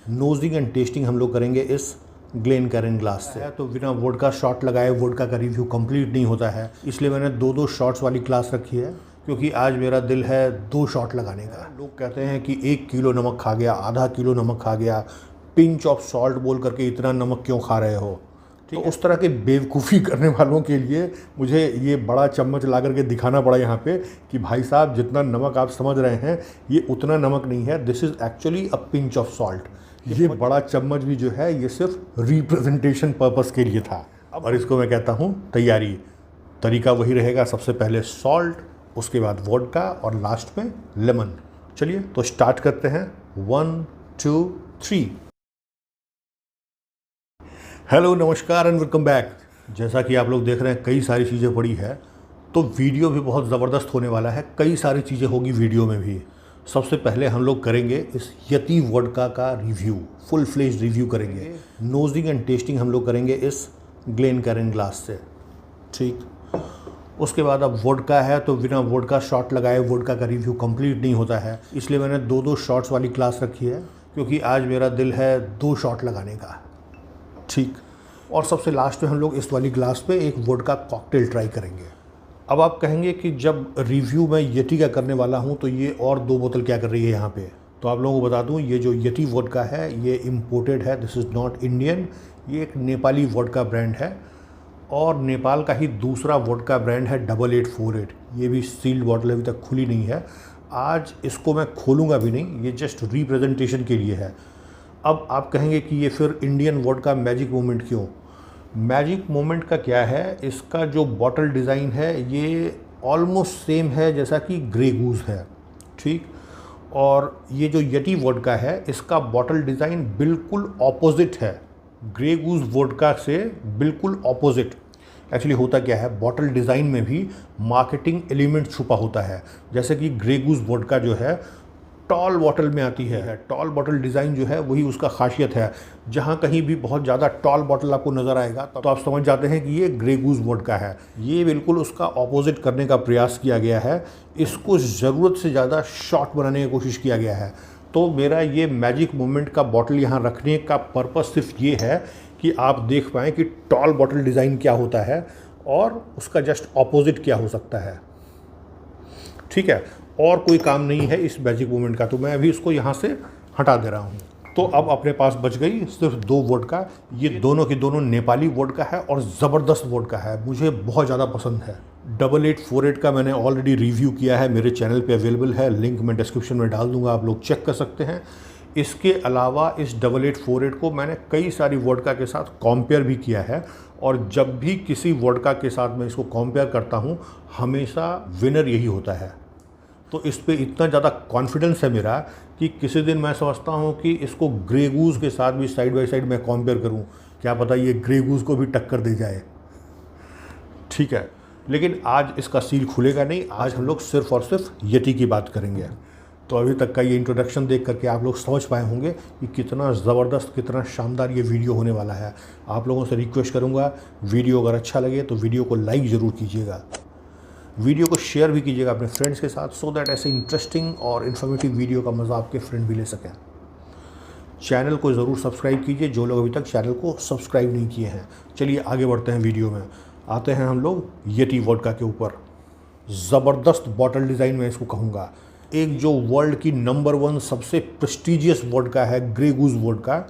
नोजिंग and testing हम लोग करेंगे इस ग्लेनकैरेन ग्लास से। तो बिना वोडका शॉट लगाए वोडका का रिव्यू कंप्लीट नहीं होता है, इसलिए मैंने दो दो शॉट्स वाली ग्लास रखी है, क्योंकि आज मेरा दिल है 2 शॉट लगाने का। लोग कहते हैं कि 1 किलो नमक खा गया, आधा किलो नमक खा गया, पिंच ऑफ सॉल्ट बोल करके इतना नमक क्यों खा रहे हो। तो उस तरह के बेवकूफ़ी करने वालों के लिए मुझे ये बड़ा चम्मच ला करके दिखाना पड़ा यहाँ पे कि भाई साहब जितना नमक आप समझ रहे हैं ये उतना नमक नहीं है, this is actually a pinch of salt. ये बड़ा चम्मच भी जो है ये सिर्फ रिप्रेजेंटेशन पर्पस के लिए था, और इसको मैं कहता हूँ तैयारी। तरीका वही रहेगा, सबसे पहले सॉल्ट, उसके बाद वोडका और लास्ट में लेमन। चलिए तो स्टार्ट करते हैं। 1 2 3। हेलो, नमस्कार एंड वेलकम बैक। जैसा कि आप लोग देख रहे हैं कई सारी चीज़ें पड़ी है, तो वीडियो भी बहुत ज़बरदस्त होने वाला है। कई सारी चीज़ें होगी वीडियो में भी। सबसे पहले हम लोग करेंगे इस यति वोडका का रिव्यू, फुल फ्लेज रिव्यू करेंगे। नोजिंग एंड टेस्टिंग हम लोग करेंगे इस ग्लेनकैरेन ग्लास से, ठीक। उसके बाद अब वोडका है तो बिना वोडका शॉट लगाए वोडका का रिव्यू कंप्लीट नहीं होता है, इसलिए मैंने दो दो शॉट्स वाली ग्लास रखी है, क्योंकि आज मेरा दिल है 2 शॉट लगाने का, ठीक। और सबसे लास्ट में हम लोग इस वाली ग्लास पे एक वोडका कॉकटेल ट्राई करेंगे। अब आप कहेंगे कि जब रिव्यू मैं यति का करने वाला हूँ तो ये और 2 बोतल क्या कर रही है यहाँ पे। तो आप लोगों को बता दूँ, ये जो यति वोडका है ये इम्पोर्टेड है, दिस इज़ नॉट इंडियन। ये एक नेपाली वोडका ब्रांड है, और नेपाल का ही दूसरा वोडका ब्रांड है 8848। ये भी सील्ड बॉटल अभी तक खुली नहीं है। आज इसको मैं खोलूँगा भी नहीं, ये जस्ट रिप्रेजेंटेशन के लिए है। अब आप कहेंगे कि ये फिर इंडियन वोडका मैजिक मोमेंट क्यों। मैजिक मोमेंट का क्या है, इसका जो बॉटल डिज़ाइन है ये ऑलमोस्ट सेम है जैसा कि ग्रे गूज है, ठीक। और ये जो यति वोडका है इसका बॉटल डिज़ाइन बिल्कुल ऑपोजिट है, ग्रे गूज वोडका से बिल्कुल ऑपोजिट। एक्चुअली होता क्या है, बॉटल डिज़ाइन में भी मार्केटिंग एलिमेंट छुपा होता है। जैसे कि ग्रे गूज वोडका जो है टॉल बॉटल में आती है, टॉल बॉटल डिज़ाइन जो है वही उसका खासियत है। जहाँ कहीं भी बहुत ज़्यादा टॉल बॉटल आपको नज़र आएगा तो आप समझ जाते हैं कि ये ग्रे गूज वोडका है। ये बिल्कुल उसका ऑपोजिट करने का प्रयास किया गया है, इसको ज़रूरत से ज़्यादा शॉर्ट बनाने की कोशिश किया गया है। तो मेरा ये मैजिक मोमेंट का बॉटल यहाँ रखने का पर्पस सिर्फ ये है कि आप देख पाएँ कि टॉल बॉटल डिज़ाइन क्या होता है और उसका जस्ट ऑपोजिट क्या हो सकता है, ठीक है। और कोई काम नहीं है इस मैजिक मोमेंट का, तो मैं अभी इसको यहाँ से हटा दे रहा हूँ। तो अब अपने पास बच गई सिर्फ 2 वोडका। ये दोनों की दोनों नेपाली वोडका है और ज़बरदस्त वोडका है, मुझे बहुत ज़्यादा पसंद है। 8848 का मैंने ऑलरेडी रिव्यू किया है, मेरे चैनल पे अवेलेबल है, लिंक मैं डिस्क्रिप्शन में डाल दूँगा, आप लोग चेक कर सकते हैं। इसके अलावा इस 8848 को मैंने कई सारी वोडका के साथ कंपेयर भी किया है, और जब भी किसी वोडका के साथ मैं इसको कंपेयर करता हूँ हमेशा विनर यही होता है। तो इस पे इतना ज़्यादा कॉन्फिडेंस है मेरा कि किसी दिन मैं समझता हूँ कि इसको ग्रे गूज के साथ भी साइड बाय साइड मैं कंपेयर करूँ, क्या पता ये ग्रे गूज को भी टक्कर दे जाए, ठीक है। लेकिन आज इसका सील खुलेगा नहीं, आज हम लोग सिर्फ और सिर्फ यति की बात करेंगे। तो अभी तक का ये इंट्रोडक्शन देख करके आप लोग समझ पाए होंगे कि कितना ज़बरदस्त, कितना शानदार ये वीडियो होने वाला है। आप लोगों से रिक्वेस्ट करूँगा, वीडियो अगर अच्छा लगे तो वीडियो को लाइक ज़रूर कीजिएगा, वीडियो को शेयर भी कीजिएगा अपने फ्रेंड्स के साथ, सो दैट ऐसे इंटरेस्टिंग और इन्फॉर्मेटिव वीडियो का मज़ा आपके फ्रेंड भी ले सकें। चैनल को ज़रूर सब्सक्राइब कीजिए जो लोग अभी तक चैनल को सब्सक्राइब नहीं किए हैं। चलिए आगे बढ़ते हैं, वीडियो में आते हैं हम लोग यति वोडका के ऊपर। ज़बरदस्त बॉटल डिज़ाइन में इसको कहूँगा, एक जो वर्ल्ड की नंबर 1 सबसे प्रेस्टीजियस वोडका है ग्रे गूज वोडका,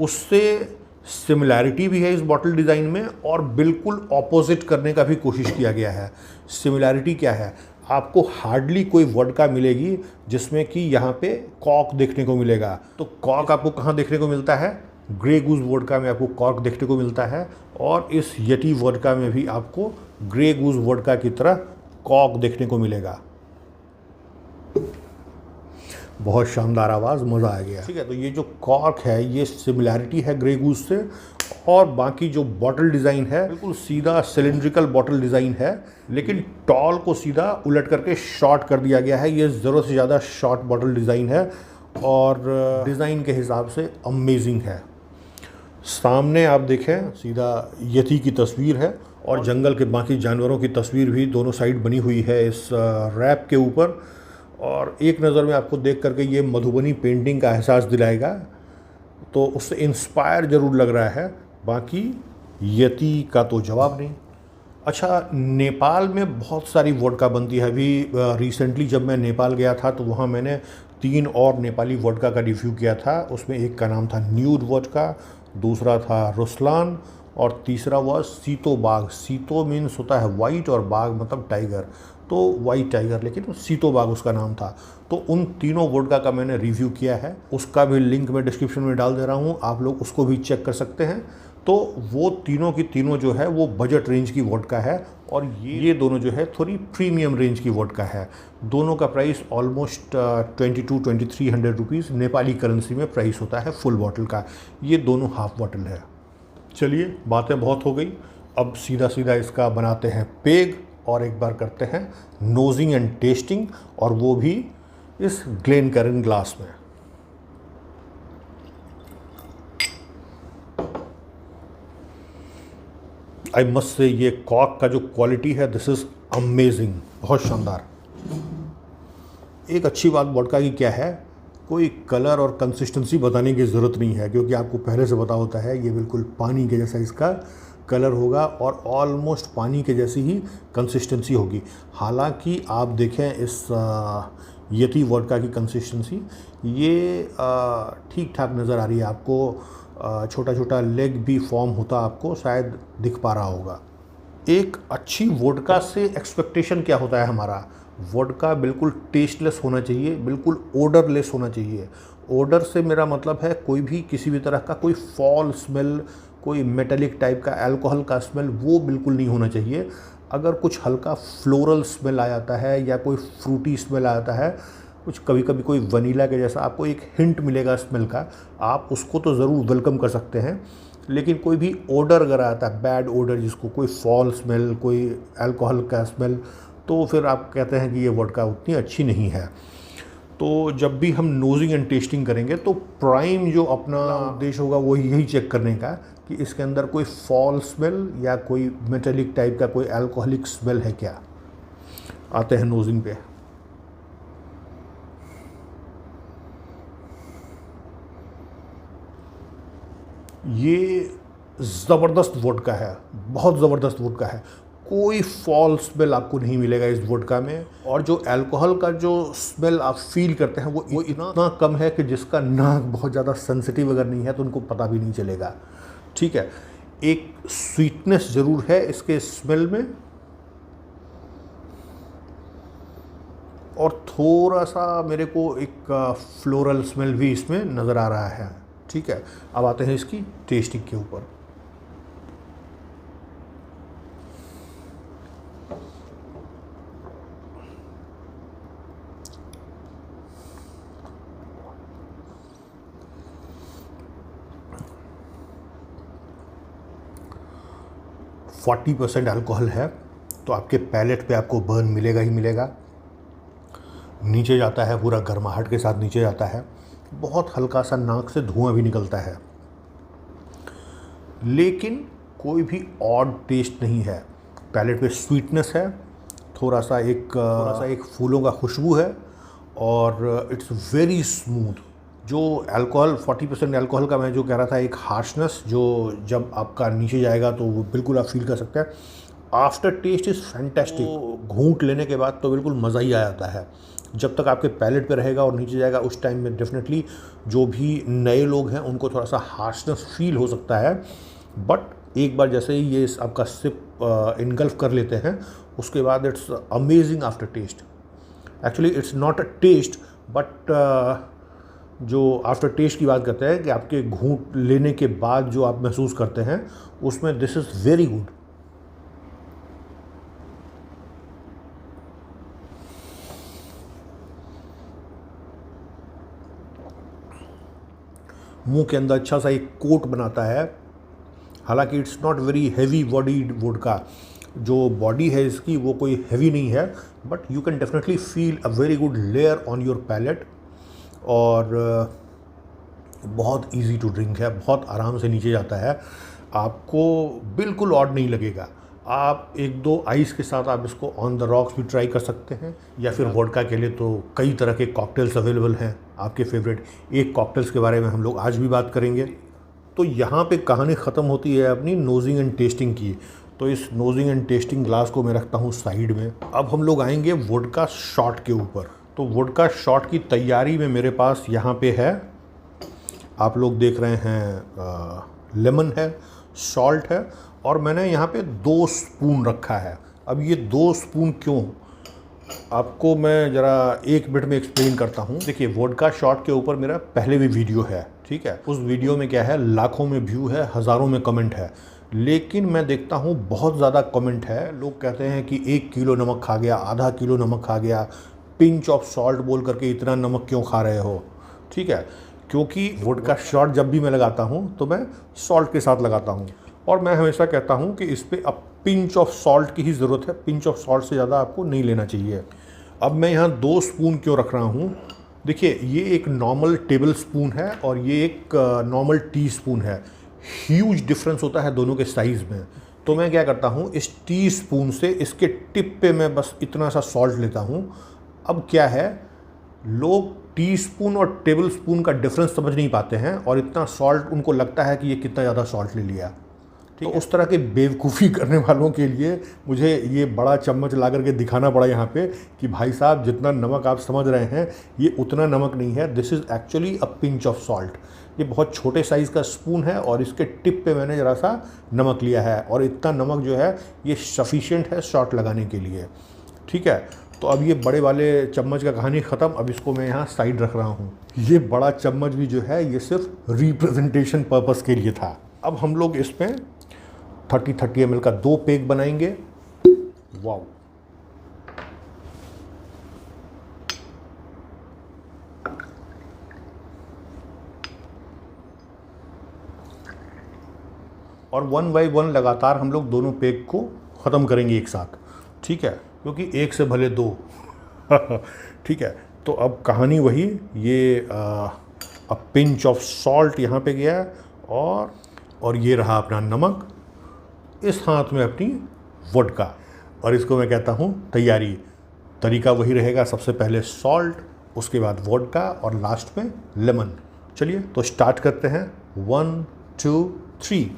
उससे सिमिलैरिटी भी है इस बॉटल डिज़ाइन में, और बिल्कुल ऑपोजिट करने का भी कोशिश किया गया है। सिमिलैरिटी क्या है, आपको हार्डली कोई वोडका मिलेगी जिसमें कि यहाँ पे कॉर्क देखने को मिलेगा। तो कॉर्क आपको कहाँ देखने को मिलता है, ग्रे गूज वोडका में आपको कॉर्क देखने को मिलता है, और इस यति वोडका में भी आपको ग्रे गूज वोडका की तरह कॉर्क देखने को मिलेगा। बहुत शानदार आवाज़, मज़ा आ गया, ठीक है। तो ये जो कॉर्क है ये सिमिलैरिटी है ग्रे गूज से, और बाकी जो बॉटल डिज़ाइन है बिल्कुल सीधा सिलिंड्रिकल बॉटल डिज़ाइन है, लेकिन टॉल को सीधा उलट करके शॉर्ट कर दिया गया है। ये ज़रूरत से ज़्यादा शॉर्ट बॉटल डिज़ाइन है, और डिज़ाइन के हिसाब से अमेजिंग है। सामने आप देखें सीधा यति की तस्वीर है, और जंगल के बाकी जानवरों की तस्वीर भी दोनों साइड बनी हुई है इस रैप के ऊपर। और एक नज़र में आपको देख करके ये मधुबनी पेंटिंग का एहसास दिलाएगा। तो उससे इंस्पायर ज़रूर लग रहा है, बाकी यति का तो जवाब नहीं। अच्छा, नेपाल में बहुत सारी वोडका बनती है। अभी रिसेंटली जब मैं नेपाल गया था तो वहाँ मैंने 3 और नेपाली वोडका का रिव्यू किया था। उसमें एक का नाम था न्यूड वोडका, दूसरा था रुस्लान और तीसरा हुआ सीतो बाघ। सीतो मीन्स होता है वाइट और बाघ मतलब टाइगर, तो वाइट टाइगर, लेकिन सीतो बाघ उसका नाम था। तो उन तीनों वोडका का मैंने रिव्यू किया है, उसका भी लिंक मैं डिस्क्रिप्शन में डाल दे रहा हूँ, आप लोग उसको भी चेक कर सकते हैं। तो वो तीनों की तीनों जो है वो बजट रेंज की वोडका है और ये दोनों जो है थोड़ी प्रीमियम रेंज की वोडका है। दोनों का price almost 2200-2300 rupees Nepali currency में प्राइस होता है फुल बॉटल का। ये दोनों हाफ बॉटल है। चलिए, बातें बहुत हो गई, अब सीधा सीधा इसका बनाते हैं पेग और एक बार करते हैं नोजिंग एंड टेस्टिंग, और वो भी इस ग्लेनकैरेन ग्लास में। आई मस्ट से ये कॉक का जो क्वालिटी है, दिस इज़ अमेजिंग, बहुत शानदार। एक अच्छी बात वोडका की क्या है, कोई कलर और कंसिस्टेंसी बताने की ज़रूरत नहीं है, क्योंकि आपको पहले से पता होता है ये बिल्कुल पानी के जैसा इसका कलर होगा और ऑलमोस्ट पानी के जैसी ही कंसिस्टेंसी होगी। हालांकि आप देखें इस यति वोडका की कंसिस्टेंसी, ये ठीक ठाक नज़र आ रही है आपको। छोटा छोटा लेग भी फॉर्म होता आपको शायद दिख पा रहा होगा। एक अच्छी वोडका से एक्सपेक्टेशन क्या होता है हमारा, वोडका बिल्कुल टेस्टलेस होना चाहिए, बिल्कुल ओडरलेस होना चाहिए। ओडर से मेरा मतलब है कोई भी किसी भी तरह का कोई फॉल स्मेल, कोई मेटेलिक टाइप का अल्कोहल का स्मेल, वो बिल्कुल नहीं होना चाहिए। अगर कुछ हल्का फ्लोरल स्मेल आ जाता है या कोई फ्रूटी स्मेल आ जाता है, कुछ कभी कभी कोई वनीला के जैसा आपको एक हिंट मिलेगा स्मेल का, आप उसको तो ज़रूर वेलकम कर सकते हैं। लेकिन कोई भी ओडर अगर आता है, बैड ओडर, जिसको कोई फॉल स्मेल, कोई अल्कोहल का स्मेल, तो फिर आप कहते हैं कि ये वोडका उतनी अच्छी नहीं है। तो जब भी हम नोजिंग एंड टेस्टिंग करेंगे तो प्राइम जो अपना उद्देश्य होगा वो यही चेक करने का कि इसके अंदर कोई फॉल स्मेल या कोई मेटेलिक टाइप का कोई अल्कोहलिक स्मेल है क्या। आते हैं नोजिंग पे। ये ज़बरदस्त वोडका है, बहुत ज़बरदस्त वोडका है। कोई फॉल स्मेल आपको नहीं मिलेगा इस वोडका में, और जो अल्कोहल का जो स्मेल आप फील करते हैं वो इतना कम है कि जिसका नाक बहुत ज़्यादा सेंसिटिव अगर नहीं है तो उनको पता भी नहीं चलेगा। ठीक है, एक स्वीटनेस ज़रूर है इसके स्मेल में और थोड़ा सा मेरे को एक फ्लोरल स्मेल भी इसमें नज़र आ रहा है। ठीक है, अब आते हैं इसकी टेस्टिंग के ऊपर। फोर्टी 40% अल्कोहल है, तो आपके पैलेट पे आपको बर्न मिलेगा ही मिलेगा। नीचे जाता है, पूरा गर्माहट के साथ नीचे जाता है, बहुत हल्का सा नाक से धुआं भी निकलता है, लेकिन कोई भी ऑड टेस्ट नहीं है। पैलेट पे स्वीटनेस है, थोड़ा सा एक फूलों का खुशबू है, और इट्स वेरी स्मूथ। जो अल्कोहल 40% अल्कोहल का मैं जो कह रहा था, एक हार्शनेस जो जब आपका नीचे जाएगा तो वो बिल्कुल आप फील कर सकते हैं। Aftertaste is fantastic. घूंट लेने के बाद तो बिल्कुल मज़ा ही आ जाता है। जब तक आपके पैलेट पे रहेगा और नीचे जाएगा उस टाइम में डेफिनेटली जो भी नए लोग हैं उनको थोड़ा सा हार्शनेस फील हो सकता है, बट एक बार जैसे ही ये आपका सिप इनगल्फ कर लेते हैं उसके बाद it's amazing after taste. Actually it's not a taste, but जो आफ्टर टेस्ट की बात करते हैं कि आपके घूंट लेने के बाद जो आप महसूस करते हैं उसमें दिस इज़ वेरी गुड। मुंह के अंदर अच्छा सा एक कोट बनाता है। हालांकि it's not very heavy bodied vodka, जो बॉडी है इसकी वो कोई हैवी नहीं है, but you can definitely feel a very good layer on your palate, और बहुत इजी टू ड्रिंक है, बहुत आराम से नीचे जाता है, आपको बिल्कुल ऑड नहीं लगेगा। आप एक दो आइस के साथ आप इसको ऑन द रॉक्स भी ट्राई कर सकते हैं, या फिर वोडका के लिए तो कई तरह के कॉकटेल्स अवेलेबल हैं, आपके फेवरेट एक कॉकटेल्स के बारे में हम लोग आज भी बात करेंगे। तो यहाँ पे कहानी ख़त्म होती है अपनी नोजिंग एंड टेस्टिंग की। तो इस नोजिंग एंड टेस्टिंग ग्लास को मैं रखता हूँ साइड में। अब हम लोग आएंगे वोडका शॉट के ऊपर। तो वोडका शॉट की तैयारी में मेरे पास यहाँ पे है, आप लोग देख रहे हैं, लेमन है, सॉल्ट है और मैंने यहाँ पे 2 स्पून रखा है। अब ये 2 स्पून क्यों, आपको मैं ज़रा 1 मिनट में एक्सप्लेन करता हूँ। देखिए वोडका शॉट के ऊपर मेरा पहले भी वीडियो है, ठीक है। उस वीडियो में क्या है, लाखों में व्यू है, हज़ारों में कमेंट है, लेकिन मैं देखता हूँ बहुत ज़्यादा कमेंट है। लोग कहते हैं कि 1 किलो नमक खा गया, आधा किलो नमक खा गया, पिंच ऑफ सॉल्ट बोल करके इतना नमक क्यों खा रहे हो, ठीक है। क्योंकि वोडका शॉट जब भी मैं लगाता हूँ तो मैं सॉल्ट के साथ लगाता हूँ और मैं हमेशा कहता हूँ कि इस पर अब पिंच ऑफ सॉल्ट की ही ज़रूरत है, पिंच ऑफ सॉल्ट से ज़्यादा आपको नहीं लेना चाहिए। अब मैं यहाँ 2 स्पून क्यों रख रहा हूँ, देखिए ये एक नॉर्मल टेबल स्पून है और ये एक नॉर्मल टी स्पून है। ह्यूज डिफरेंस होता है दोनों के साइज़ में। तो मैं क्या करता हूँ, इस टी स्पून से इसके टिप पे मैं बस इतना सा सॉल्ट लेता हूँ। अब क्या है, लोग टी स्पून और टेबल स्पून का डिफरेंस समझ नहीं पाते हैं और इतना सॉल्ट उनको लगता है कि ये कितना ज़्यादा सॉल्ट ले लिया। तो उस तरह के बेवकूफ़ी करने वालों के लिए मुझे ये बड़ा चम्मच ला करके दिखाना पड़ा यहाँ पे कि भाई साहब जितना नमक आप समझ रहे हैं ये उतना नमक नहीं है, this is actually a pinch of salt. ये बहुत छोटे साइज़ का स्पून है और इसके टिप पे मैंने ज़रा सा नमक लिया है और इतना नमक जो है ये सफिशिएंट है शॉट लगाने के लिए, ठीक है। तो अब ये बड़े वाले चम्मच का कहानी ख़त्म। अब इसको मैं यहाँ साइड रख रहा हूँ। ये बड़ा चम्मच भी जो है ये सिर्फ रिप्रेजेंटेशन पर्पस के लिए था। अब हम लोग इसमें 30 ml का 2 पेग बनाएंगे। वाओ, और 1 बाय 1 लगातार हम लोग दोनों पेग को ख़त्म करेंगे एक साथ, ठीक है, क्योंकि एक से भले 2 ठीक है। तो अब कहानी वही, ये पिंच ऑफ सॉल्ट यहाँ पे गया और ये रहा अपना नमक, इस हाथ में अपनी वोडका, और इसको मैं कहता हूँ तैयारी। तरीका वही रहेगा, सबसे पहले सॉल्ट, उसके बाद वोडका और लास्ट में लेमन। चलिए तो स्टार्ट करते हैं। 1 2 3।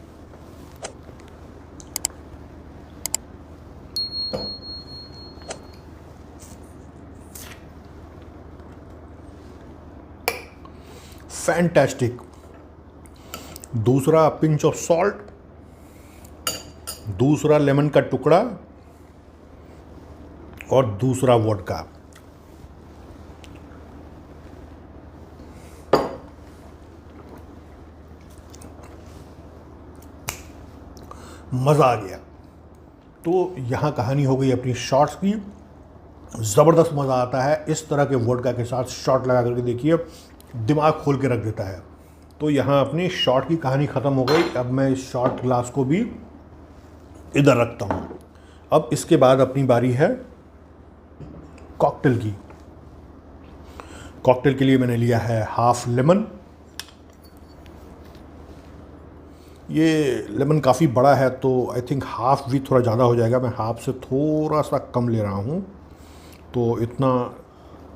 फैंटास्टिक। दूसरा पिंच ऑफ सॉल्ट, दूसरा लेमन का टुकड़ा और दूसरा वोडका। मज़ा आ गया। तो यहाँ कहानी हो गई अपनी शॉट्स की। ज़बरदस्त मज़ा आता है इस तरह के वोडका के साथ शॉट लगा करके, देखिए दिमाग खोल के रख देता है। तो यहाँ अपनी शॉट की कहानी ख़त्म हो गई। अब मैं इस शॉट ग्लास को भी इधर रखता हूँ। अब इसके बाद अपनी बारी है कॉकटेल की। कॉकटेल के लिए मैंने लिया है हाफ लेमन। ये लेमन काफ़ी बड़ा है तो आई थिंक हाफ भी थोड़ा ज़्यादा हो जाएगा, मैं हाफ से थोड़ा सा कम ले रहा हूँ। तो इतना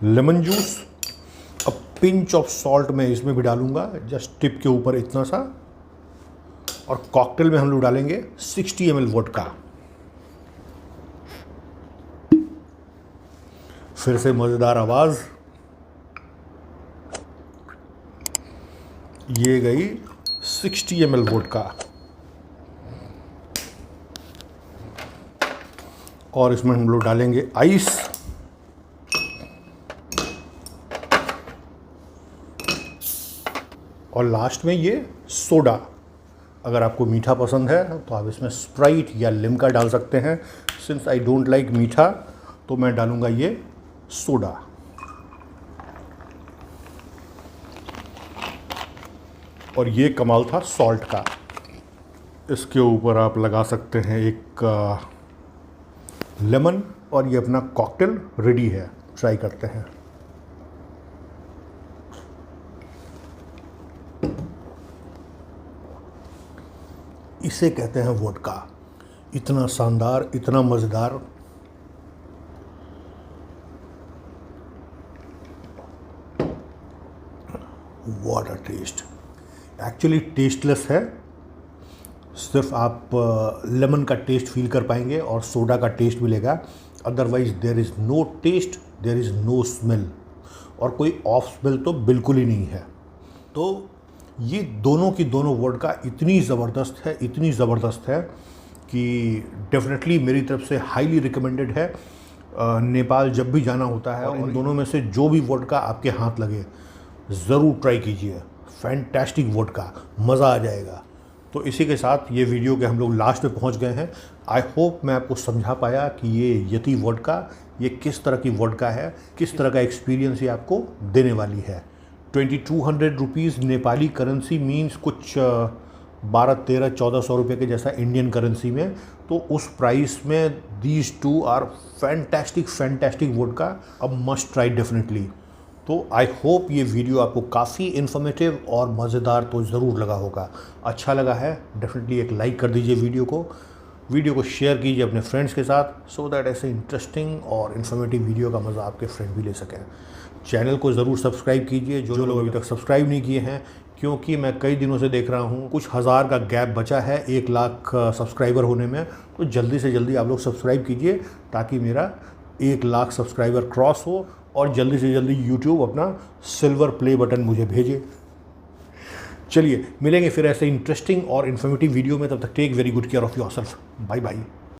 लेमन जूस। अब पिंच ऑफ सॉल्ट मैं इसमें भी डालूँगा, जस्ट टिप के ऊपर इतना सा। और कॉकटेल में हम लोग डालेंगे 60 ml वोडका। फिर से मज़ेदार आवाज़, ये गई 60 ml वोडका। और इसमें हम लोग डालेंगे आइस। और लास्ट में ये सोडा। अगर आपको मीठा पसंद है तो आप इसमें स्प्राइट या लिम्का डाल सकते हैं। सिंस आई डोंट लाइक मीठा तो मैं डालूंगा ये सोडा। और ये कमाल था सॉल्ट का। इसके ऊपर आप लगा सकते हैं एक लेमन और ये अपना कॉकटेल रेडी है। ट्राई करते हैं। इसे कहते हैं वोडका। इतना शानदार, इतना मज़ेदार। What a taste. Actually tasteless है, सिर्फ आप लेमन का टेस्ट फील कर पाएंगे और सोडा का टेस्ट मिलेगा। Otherwise there is no taste, there is no smell, और कोई ऑफ स्मेल तो बिल्कुल ही नहीं है। तो ये दोनों की दोनों वोडका इतनी ज़बरदस्त है, इतनी ज़बरदस्त है कि डेफिनेटली मेरी तरफ से हाईली रिकमेंडेड है। नेपाल जब भी जाना होता है और इन दोनों में से जो भी वोडका आपके हाथ लगे ज़रूर ट्राई कीजिए। फैंटास्टिक वोडका, मज़ा आ जाएगा। तो इसी के साथ ये वीडियो के हम लोग लास्ट में पहुंच गए हैं। आई होप मैं आपको समझा पाया कि ये यति वोडका ये किस तरह की वोडका है, किस तरह का एक्सपीरियंस ये आपको देने वाली है। 2200 रुपीज़ नेपाली करेंसी मीन्स कुछ 1200-1400 रुपये के जैसा इंडियन करेंसी में। तो उस प्राइस में these two are fantastic vodka, अब मस्ट ट्राई डेफिनेटली। तो आई होप ये वीडियो आपको काफ़ी इन्फॉर्मेटिव और मज़ेदार तो ज़रूर लगा होगा। अच्छा लगा है डेफिनेटली एक लाइक कर दीजिए वीडियो को शेयर कीजिए अपने फ्रेंड्स के साथ, सो दैट ऐसे इंटरेस्टिंग और इन्फॉर्मेटिव वीडियो का मज़ा आपके फ्रेंड भी ले सकें। चैनल को ज़रूर सब्सक्राइब कीजिए जो लोग अभी तक सब्सक्राइब नहीं किए हैं, क्योंकि मैं कई दिनों से देख रहा हूँ कुछ हज़ार का गैप बचा है 1 लाख सब्सक्राइबर होने में। तो जल्दी से जल्दी आप लोग सब्सक्राइब कीजिए ताकि मेरा 1 लाख सब्सक्राइबर क्रॉस हो और जल्दी से जल्दी यूट्यूब अपना सिल्वर प्ले बटन मुझे भेजे। चलिए मिलेंगे फिर ऐसे इंटरेस्टिंग और इन्फॉर्मेटिव वीडियो में, तब तक take very good care of yourself. Bye bye.